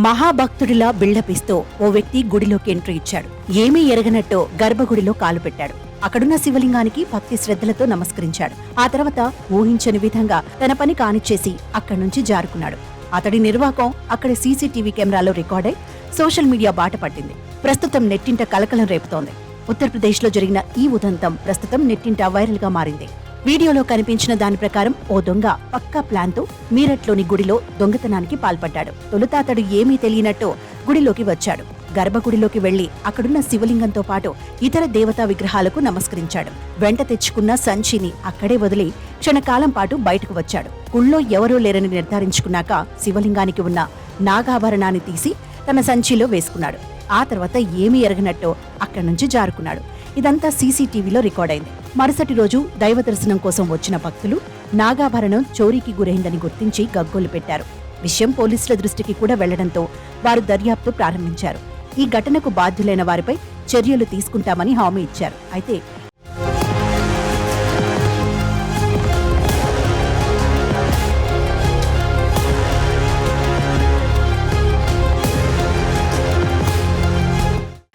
మహాభక్తుడిలా బిల్డపిస్తూ ఓ వ్యక్తి గుడిలోకి ఎంట్రీ ఇచ్చాడు. ఏమీ ఎరగనట్టు గర్భగుడిలో కాలు పెట్టాడు. అక్కడున్న శివలింగానికి భక్తి శ్రద్ధలతో నమస్కరించాడు. ఆ తర్వాత ఊహించని విధంగా తన పని కానిచ్చేసి అక్కడి నుంచి జారుకున్నాడు. అతడి నిర్వాకం అక్కడి సీసీటీవీ కెమెరాలో రికార్డై సోషల్ మీడియా బాట పట్టింది. ప్రస్తుతం నెట్టింట కలకలం రేపుతోంది. ఉత్తరప్రదేశ్లో జరిగిన ఈ ఉదంతం ప్రస్తుతం నెట్టింట వైరల్ గా మారింది. వీడియోలో కనిపించిన దాని ప్రకారం ఓ దొంగ పక్కా ప్లాన్తో మీరట్లోని గుడిలో దొంగతనానికి పాల్పడ్డాడు. తొలుత అతడు ఏమీ తెలియనట్టు గుడిలోకి వచ్చాడు. గర్భగుడిలోకి వెళ్లి అక్కడున్న శివలింగంతో పాటు ఇతర దేవతా విగ్రహాలకు నమస్కరించాడు. వెంట తెచ్చుకున్న సంచిని అక్కడే వదిలి క్షణకాలం పాటు బయటకు వచ్చాడు. గుళ్ళో ఎవరూ లేరని నిర్ధారించుకున్నాక శివలింగానికి ఉన్న నాగాభరణాన్ని తీసి తన సంచిలో వేసుకున్నాడు. ఆ తర్వాత ఏమీ ఎరగనట్టు అక్కడి నుంచి జారుకున్నాడు. ఇదంతా సీసీటీవీలో రికార్డైంది. మరుసటి రోజు దైవ దర్శనం కోసం వచ్చిన భక్తులు నాగాభరణం చోరీకి గురైందని గుర్తించి గగ్గోలు పెట్టారు. విషయం పోలీసుల దృష్టికి కూడా వెళ్లడంతో వారు దర్యాప్తు ప్రారంభించారు. ఈ ఘటనకు బాధ్యులైన వారిపై చర్యలు తీసుకుంటామని హామీ ఇచ్చారు. అయితే